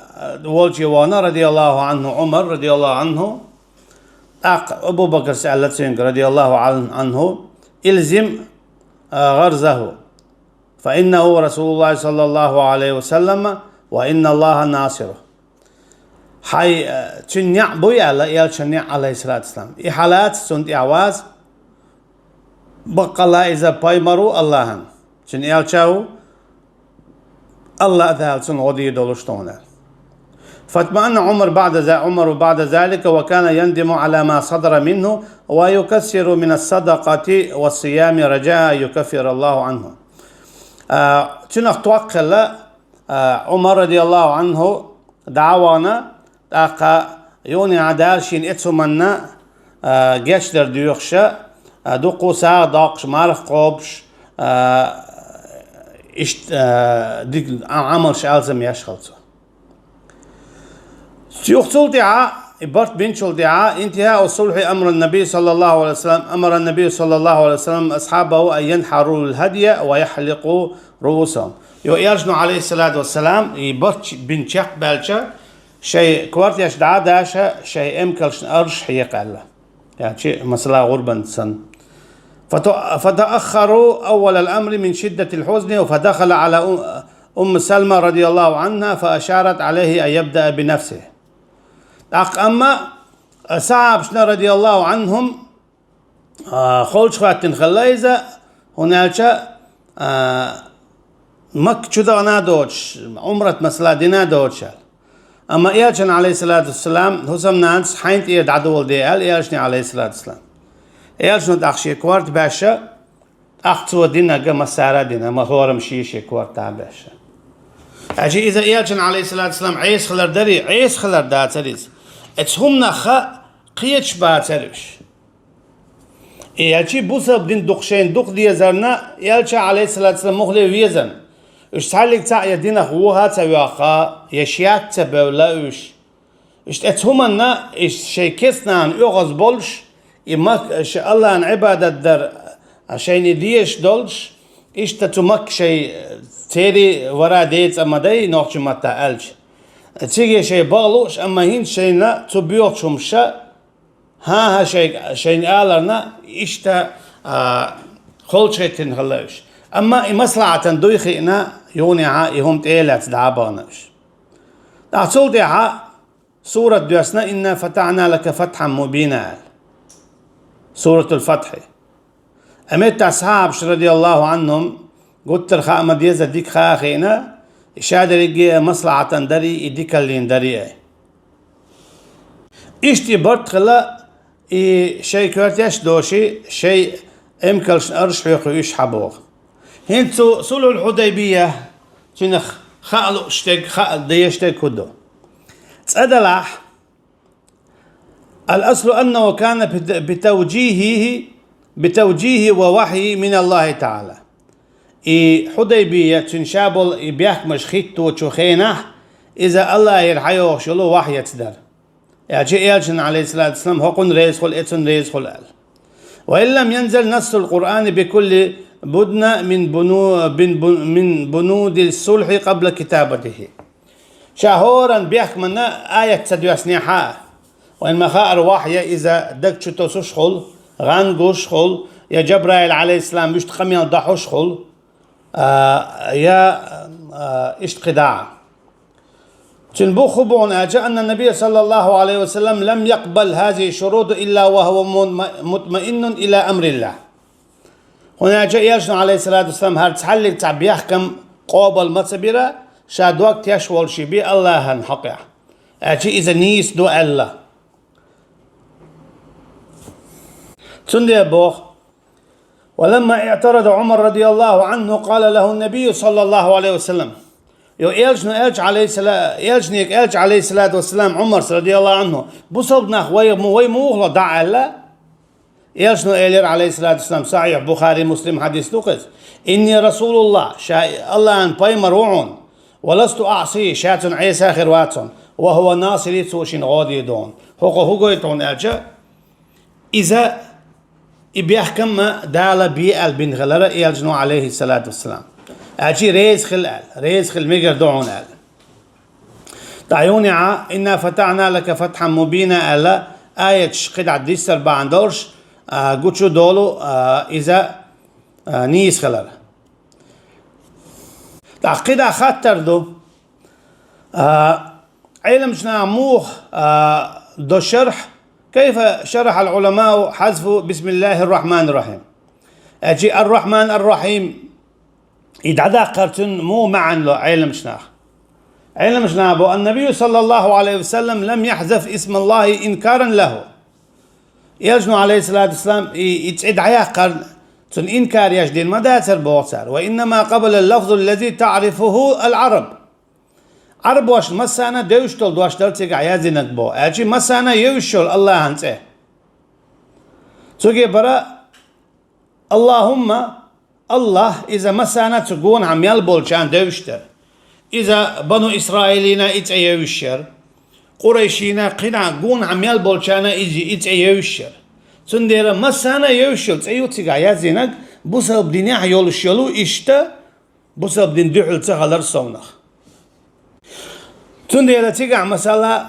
والجوانا رضي الله عنه عمر رضي الله عنه أبو بكر سألتين رضي الله عنه إلزم غرزه فإنه رسول الله صلى الله عليه وسلم وإن الله ناصره. Hay çünya bu yalla elçini aleyhissalatu vesselam. İhalat sunt avaz baqala iza paymaru Allah'ın. Çün elçahu Allah dhalsun odi doluştona. فاطمأن عمر بعد ذلك وكان يندم على ما صدر منه ويكثر من الصدقة والصيام رجاء يكفر الله عنه. تنخ توكل عمر رضي الله عنه دعوانا أقا يوني عدالشين اتسمنا geçler diyorsa دوقو ساعة داقش معرف قوبش ديك عمل شالزم يشغلته يحصل دعاء برت بنشل دعاء انتهاء الصلح أمر النبي صلى الله عليه وسلم أمر النبي صلى الله عليه وسلم أصحابه أن ينحروا الهدي ويحلقوا رؤوسهم يرجع عليه الصلاة والسلام يبرت بنشق بالشا شيء كوارت يش دعاء داشا شيء أمكلش أرش حيق الله يعني شيء مثلا غربا سن فتأخروا أول الأمر من شدة الحزن فدخل على أم سلمة رضي الله عنها فأشارت عليه أن يبدأ بنفسه أما صحابة رضي الله عنهم خلش خاتن خلايزة هناك مك شدا نادوش عمرة مثلا دينا دوش أما إيرشن عليه الصلاة والسلام هسم نانس حينت إيرد عدول ديال إيرشني عليه الصلاة والسلام إيرشن داخشي كوارت باشا أختو دينا قم سارة دينا ما هورم شيشي كوارت باشا أجي إذا إيرشن عليه الصلاة والسلام عيس خلر دري عيس خلر داتريز اتهم نخا قيتش باترش إيرشي بوسب دين دقشين دق ديزرنا إيرشن عليه الصلاة والسلام مخلي ويزن إيش تعلق تاع يدينا خوها تبعها يشيات تبولاوش إيش اتهمنا إيش شيء كسنا يغز بولش إما الله عن عبادة در عشان يديش دولش إيش تتمك شيء تيري ورا ديت أما داي نوعش ما تقلش تيجي شيء بالوش أما هين شيء لا تبيوتشم شا ها شيء آلرنا إيش تا خل شيء تنخلوش أما مصلحة دويخينا يوني يهم تيلات دعبانش تعصول دعاء سورة دوسنا إنا فتحنا لك فتحا مبينا سورة الفتح أمت أصحاب رضي الله عنهم قلت الخاء مديزة ديك خاخينا إشادة رجي مصلحة دري إديك اللي دري إشتي برد خلا شيء كورتيش دوشي شيء إمكلش أرش يخيش حبوغ هنتو صلح الحديبية تنخ خالو اشتك خال ديشتك كدو تسأدلح الأصل أنه كان بتوجيه ووحي من الله تعالى حديبية تنشابل بيحكمش خيتو وشخينه إذا الله يرحيه شلو وحي تدر يعني إيرجن عليه الصلاة والسلام هقن ريز خل إتن ريز خل قال وإن لم ينزل نص القرآن بكل بدنا من بنود الصلح قبل كتابته شهورا بيحكمنا آية تدوسنيحا وإنما خاء وحي إذا دكتشتو سشخل غانقوش خل يا جبرائيل عليه السلام بيشتقمي ضحوش خل يا اشتقداع تنبو خبون أجا أن النبي صلى الله عليه وسلم لم يقبل هذه الشروط إلا وهو مطمئن إلى أمر الله هنا جاء يرجع عليه الصلاة والسلام هل تحلق تعب يحكم قابل متصبرة شاد وقت يشوال شبي الله هنحقع أجي إذا نيس دو الله تندي بوخ ولما اعترض عمر رضي الله عنه قال له النبي صلى الله عليه وسلم يلج عليه الصلاة والسلام عمر رضي الله عنه بصبنا وي موغلا دع الله يلجن إلير عليه الصلاة والسلام صحيح بخاري مسلم حديث لقز إني رسول الله الله أن بايمر وعون ولست أعصي شات عيسى آخر واتون وهو ناصري توشين غادي دون هو يتون أرجع إذا بيحكم دال بي البن غلرة يلجنو عليه الصلاة والسلام أجي ريز خل ميجر دعون قال تعيوني إنا فتحنا لك فتحا مبينا ألا آية شقد عديستر باندورش قوتشو دولو إذا نيس خلال تعقيد خطر دو علم شنا موخ دو شرح كيف شرح العلماء حذف بسم الله الرحمن الرحيم. أجي الرحمن الرحيم إدعدا قرتن مو معا له علم شنا. علم شنا بو النبي صلى الله عليه وسلم لم يحذف اسم الله إنكارا له. يلجنو عليه الصلاة والسلام يتعد عيا قرن تن إنكار يجدين ما داتر بوصار، وإنما قبل اللفظ الذي تعرفه العرب. عرب واش مسانا دوشتول دوشتل تيجا يازينك بو أجي مسانا يوشول الله هنسه تجي برا اللهم الله إذا مسانا تقون عم يلبول كان دوشتر، إذا بنو إسرائيلينا يوشر، قريشينا قنا قون عم يلبول كان يجي يوشر تندير مسانا يوشل تيجي تيجا يازينك بسبب دنيا يولشلو إشتا بسبب دين دحل تغلر صونخ تندير تيجا مثلا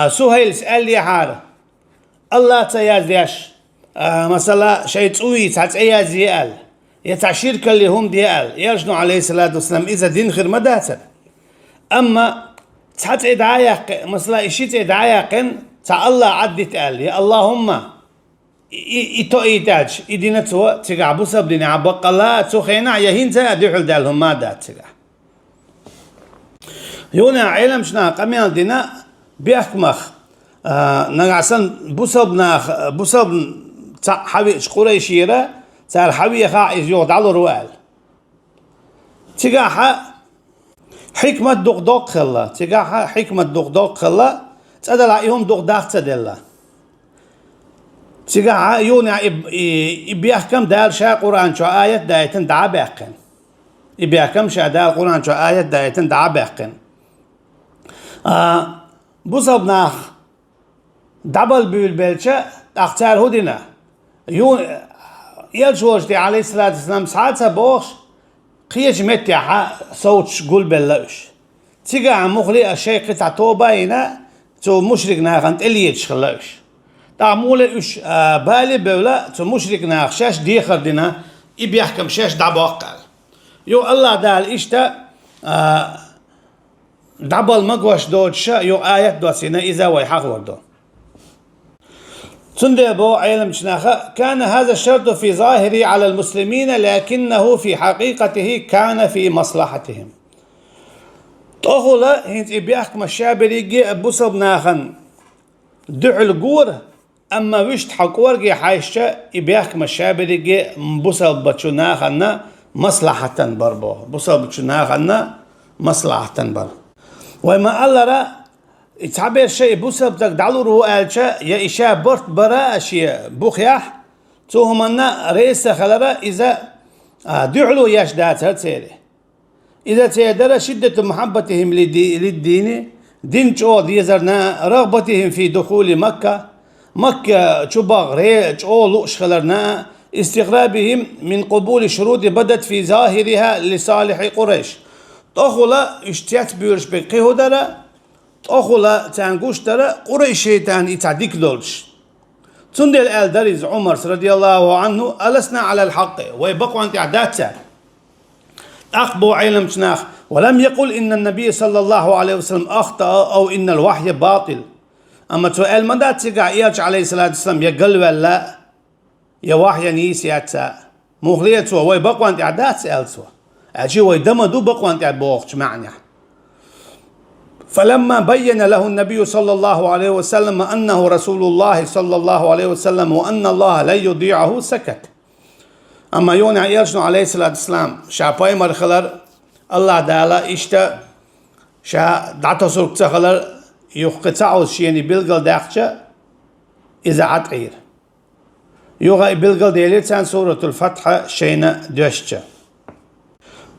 سهيل سأل لي حارة الله تيازيش مثلا شيء تسوي تيازيال يتعشير كل هم ديال يرجنوا عليه الصلاة والسلام إذا دين خير ما داتر، أما تحت إدعاء مثلا إشيت إدعاء تع الله عدت قال يا اللهم إتو إيتاج إدينا تو تيجا بسبب دين عبق الله تخينا يهين تدحل دالهم ما دات تيجا يونا علم شنا قميان دينا بيحكمخ نعسن بسبب حبي قريشيرة صار حبي خا يجود على روال تجاها حكمة دق خلا تجاها حكمة دق خلا تدل عليهم دق تدل تجاها يونا بيحكم دال شا قرآن شو آية دايتن دع بيحكم بيحكم شا دال قرآن شو آية دايتن دع بيحكم بسبب ناخ دبل بالبلشة اختار هدينا يون يلجوجتي عليه الصلاة والسلام ساعتها بوش قيش متى صوت قول بلوش تيجا مخلي الشيء قطع توبة هنا تو مشرك ناخن اللي يتشخلوش تعمول إيش بالي بولا تو مشرك ناخشاش ديخر دينا يبيحكم شاش دباقل يو الله دال إشتا دبل مقوش دوتشا يو آيات دوسينا إذا ويحق وردو تندبو علم شناخة كان هذا الشرط في ظاهره على المسلمين لكنه في حقيقته كان في مصلحتهم تأخذ هنت إبيحك مشابريجي بصب ناخن دع الجور أما وشت حقورجي حايشة إبيحك مشابريجي بصب بتشناخنا مصلحة بربو بصب بتشناخنا مصلحة بر وما الله يتعبير شيء بوسب تقدعلو قالشا يا إشاء برت برا أشياء بوخياح توهم أن رئيس خلرا إذا دعلو يشدات هالسيري إذا تيدر شدة محبتهم للدين دين جود يزرنا رغبتهم في دخول مكة شباغ ريج لوش خلرنا استغرابهم من قبول شروط بدت في ظاهرها لصالح قريش تأخذ اشتيات بيرش بقيه درا أخولا تانقوش ترى قريشي تان يتعديك دولش تندل الدريز عمر رضي الله عنه ألسنا على الحق ويبقوا أنت عداتها أخبو علم شناخ ولم يقل إن النبي صلى الله عليه وسلم أخطأ أو إن الوحي باطل أما تسأل مدى تقع إياج عليه الصلاة والسلام يقل ولا يا وحي نيسياتها مغليتها ويبقوا أنت عداتها ألسوا أجي ويدمدوا بقوا أنت عدبوخش معنى فلما بين له النبي صلى الله عليه وسلم أنه رسول الله صلى الله عليه وسلم وأن الله لا يضيعه سكت. أما يونا يرجع عليه الصلاة والسلام شاباي مرخلر الله دالا إشتا شا دعتو سرق تخلر يقطعو شيني بلغل داخشة إذا عطعير يوغا بلغل ديليتان سورة الفتحة شينا دوشتة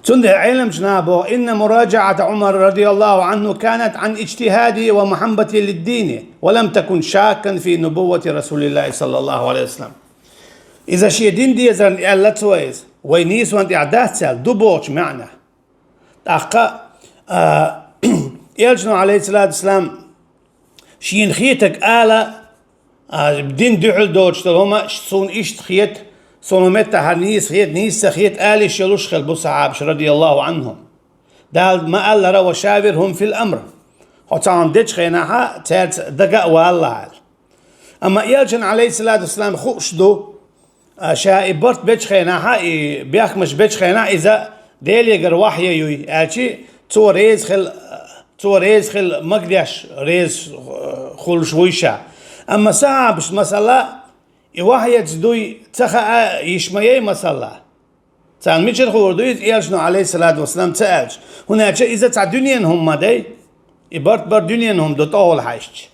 تنده علم جنابه إن مراجعة عمر رضي الله عنه كانت عن اجتهاده ومحبته للدين ولم تكن شاكا في نبوة رسول الله صلى الله عليه وسلم. إذا شيء دين دي يزرن إعلت ويز وينيس وانت إعداد سال دبوش معنى تأخى يلجنوا عليه الصلاة والسلام شين خيتك آلة بدين دعل دوش تلهما سون إشت خيت صنومتا هنيس خيت نيس خيت آلي شلوش خلبو صحابش رضي الله عنهم دال ما قال روا شاورهم في الأمر وتعم ديش خيناها تات دقاء والله أما يلجن عليه الصلاة والسلام خوش دو شا إبرت بيش خيناها بياك مش بيش خيناها إذا ديل يقر وحي يوي أشي تو ريز خل مقدش ريز خل شويشة أما ساعة بش مسألة وحي تدوي تخا يشميي مسألة تان ميشر خوردويت يلجنو عليه الصلاة والسلام تأج هنا إذا تع دنيا هم مدي إبرت بر دنيا هم دو طول حيشت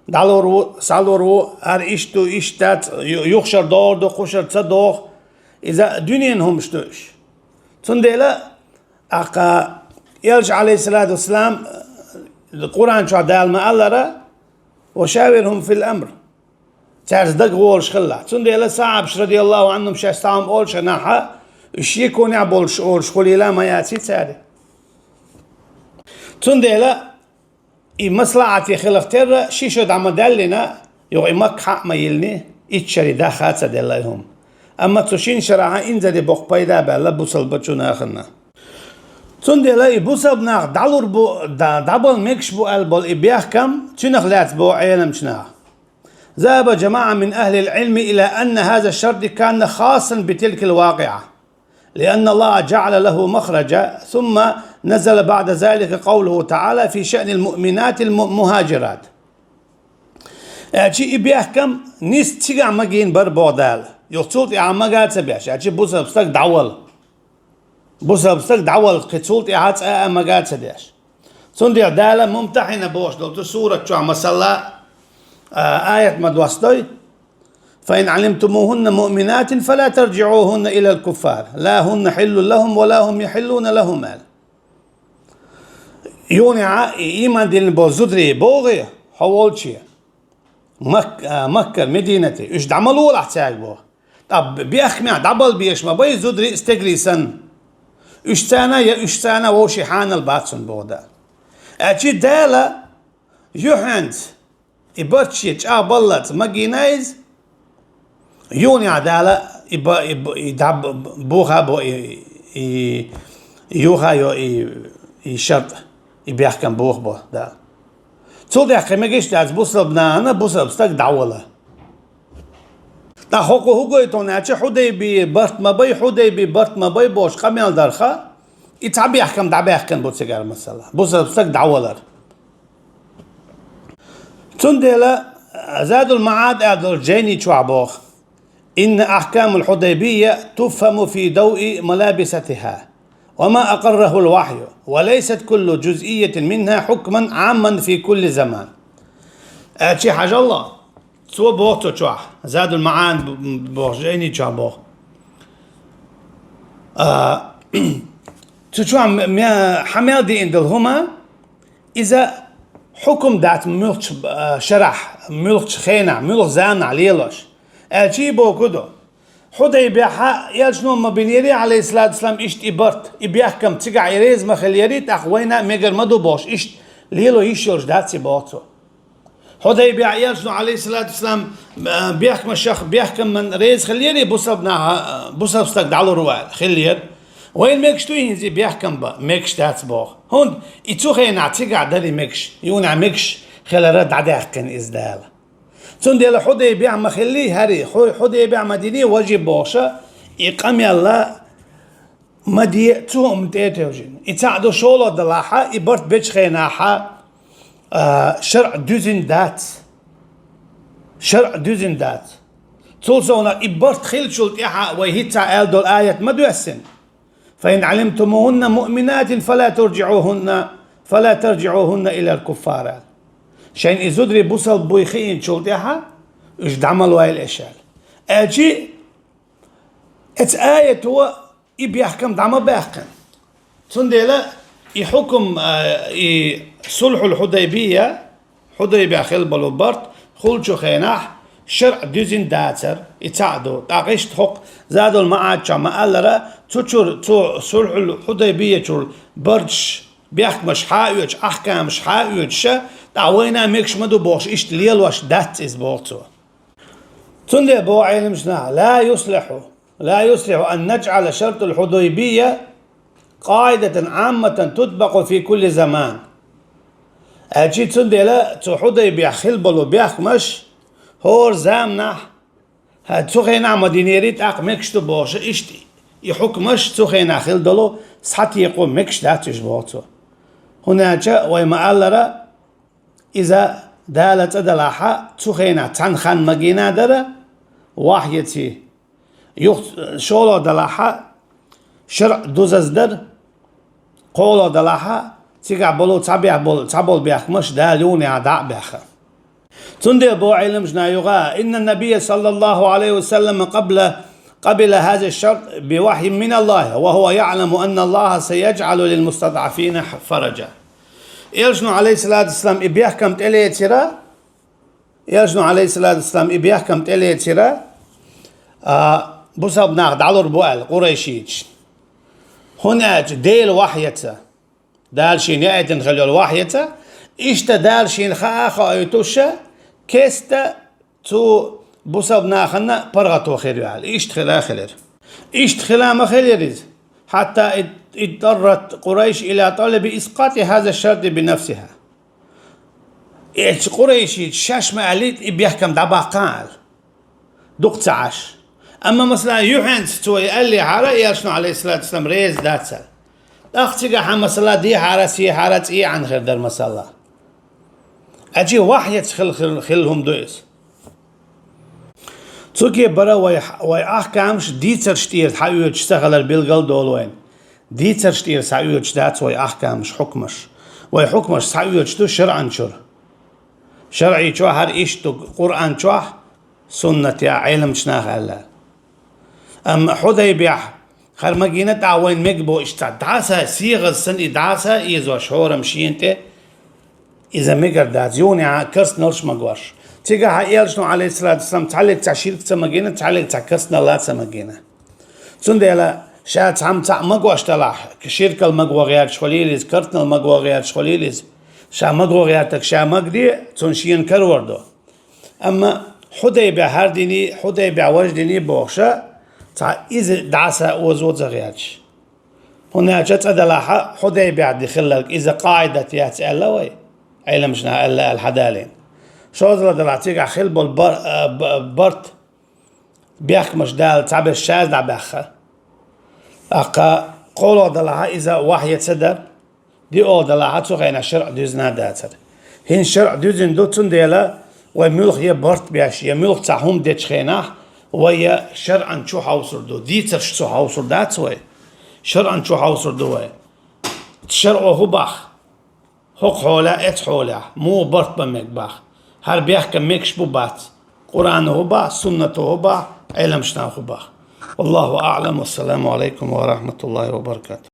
دالورو سالورو هر إشتو إشتات يخشر دور دو خشر تصدوخ إذا دنيا هم شتوش تندلا أقا يلجع عليه الصلاة والسلام القرآن شو دال ما الله وشاورهم في الأمر تعرف دق وولش خلا تندلا صعب رضي الله عنهم شاستعم أولش ناحا يشيكون يعبولش أولش خلي لا ما ياتي تاري تندلا مصلحتي خلفتر شيشود عم دلنا يوغي مك حق ما يلني اتشري دا خاصة دلهم اما تشين شراها انزل بوق بايدا بلا بوصل بچونا اخنا تندلا بوصل بنا دالور بو دابل ميكش بو البول ابيحكم تنخلات بو عيلم شنا ذهب جماعة من أهل العلم إلى أن هذا الشرط كان خاصا بتلك الواقعة لأن الله جعل له مخرجا ثم نزل بعد ذلك قوله تعالى في شأن المؤمنات المهاجرات أشي بيحكم نيس تيجا مجين بر بودال يقصد إعماقات سبيش أشي بوسا بستك دعوال قصود إعات أعماقات سبيش سندي عدالة ممتحنة بوش دو سورة شو عم صلى آية مدوستوي فإن علمتموهن مؤمنات فلا ترجعوهن إلى الكفار لا هن حل لهم ولا هم يحلون لهم يونع إيمان دين بو زدري بوغي حوالشي مكة مدينتي إيش دعملوا ولا احتاج بو طب بيخمع دبل بيش ما بي زدري استقري سن إيش سنة وشي حان الباتسون بودا أجي دالة يوحنت إبرتشي بلت مجينايز يوني عدالة يدعب بوها بو يوها شرط يبيحكم بوخ بو دا تول دي حقي مجيش داز بوصل بنانا بوصل بستك دعوله دا حقو يتوناتش حودي بي برت ما بي حودي بي برت ما بي بوش قميال درخا يتعبي يحكم دعبي يحكم بو تسيقار مسألة بوصل بستك دعوله تندلا زاد المعاد أدر جيني شعبوخ إن أحكام الحديبية تفهم في ضوء ملابستها وما أقره الوحي وليست كل جزئية منها حكما عاما في كل زمان أتشي حاجة الله سوى بوقتو تشوح زاد المعاد بوخ جيني شعبوخ تشوح حمال دي اندلهما إذا حكم دات ملتش شرح ملتش خينع ملتش زانع ليلوش أتشي بوكدو حديبية يلجنو ما بينيري عليه الصلاة والسلام إشت إبرت إبيحكم تقع يريز مخليريت أخوينا ميقر مدو بوش إشت ليلو يشيرش داتسي بوتو حديبية يلجنو عليه الصلاة والسلام بيحكم الشيخ بيحكم من ريز خليري بوصبنا بوصبستك دعلو روال خلير وين ميكش توين بيحكم با ميكش داتس بوخ هون إتوخي نعتقع داري ميكش يونا ميكش خلال رد عداكن إزدال تندل حديبية مخلي هري حديبية مدينة واجب بوشة إقام يلا مدي توم تيتوجين يتعدو شولو دلاحة إبرت بيش خيناحة شرع دوزن دات تولسونا إبرت خيل شلت إحا ويهتا آل دول آية مدوسن فإن علمتموهن مؤمنات فلا ترجعوهن إلى الكفار شين إزودري بوصل بويخين شلتها إيش دعملوا هاي الأشياء أجي آية هو يبيحكم دعم بيحكم تندلا يحكم صلح الحديبية خل بلوبرت خلشو خيناح شرع دوزين داتر يتعدو تاقيش حق زادوا المعاد شما ألرا تو صلح الحديبية تشور برج بيحكم شحايوش أحكام شحايوش تعوينا ميكش مدو بوش إشت ليل واش دات إز بوتو تندي بو علم شنا لا يصلح أن نجعل شرط الحديبية قاعدة عامة تطبق في كل زمان أجي تندلا تحودي بيخل بلو بيخمش هور زامنا هتسوخينا مدينيريت مكشتو باش إشتي يحكمش تسوخينا خل دلو سحتي يقوم مكش داتش بوتو هنا جاء ويما ألرا إذا دالت أدلاحا تسوخينا تنخان مجينا درا واحيتي شولو دلاحا شرع دوزز در قولو دلاحا تيقع بلو تعبول بيخمش دالوني عداء بيخا تندي بو علم جنايوغا إن النبي صلى الله عليه وسلم قبل هذا الشرط بوحي من الله وهو يعلم أن الله سيجعل للمستضعفين فرجا يلجنو عليه الصلاة والسلام إبيحكم تلي ترى يلجنو عليه الصلاة والسلام إبيحكم تلي ترى بصب ناخد على بوال قريشيج هناك ديل وحيته دالشين يأتن خلو الوحيته إشتا دالشين خاخا أيتوشا كيستا تو بصب ناخنا برغتو خير يعال إشت خلا خلر إشت خلا ما خلرز حتى اضطرت قريش إلى طلب إسقاط هذا الشرط بنفسها إيش قريشي شاش معليت بيحكم دبا قال دقت عاش أما مثلا يوحنا توي قال لي حارة يرشنو عليه الصلاة والسلام ريز داتسل أختي قاحة مثلا دي حارة سي حارة إيه عن خير در مسلا أجي واحد خلهم دويس توكي برا وي أحكامش دي ترشتير حيو تشتغل البلغل دولوين دي ترشتير سعيو تشتات وي أحكامش حكمش وي حكمش سعيو تشتو شرعا شرعي شو هر إيش تو قرآن شو سنة يا علم شناخ الله أما حديبية خرمجينة تعوين مجبو إشتا دعسة صيغة السن دعسة إذا شهور مشينته إذا مجر دازيوني كرس نلش مجوش تيجا هايلشنو عليه الصلاة والسلام تعلق تعشير كتمجينة تعلق تعكسنا لا تمجينة سندلا شات عم مجوش تلاح كشركة المجوا غير شخليليز كرتنا المجوا غير شخليليز شا مجوا غير تك شا مجدي تنشين كروردو أما حديبية هرديني حديبية وجديني بوخشة تا إذا دعسة وزود زغياتش هنا جت أدلاحة حديبية دخلك إذا قاعدة ياتي ألا وي علم شنا ألا الحدالين شو ذا دلعتيك خل برت بيحكمش دال تعب الشاذ دع بيخا أقا قولوا دلعها إذا واحد صدر دي أول دلعها تسوغينا شرع دوزنا داتر هين شرع دوزن دوتون ديلا وملخ يبرت بياش يملخ تعهم ديتش خيناه ويا شرعا شو حوصر دو ديتر شو حوصر دات وي شرعا شو حوصر دو وي تشرعه هو باخ حق حولا ات حولا مو برت بمك باخ هر بيحكم ميكش بو بات قرآن هو باخ سنة هو باخ علم شنا هو باخ والله أعلم والسلام عليكم ورحمة الله وبركاته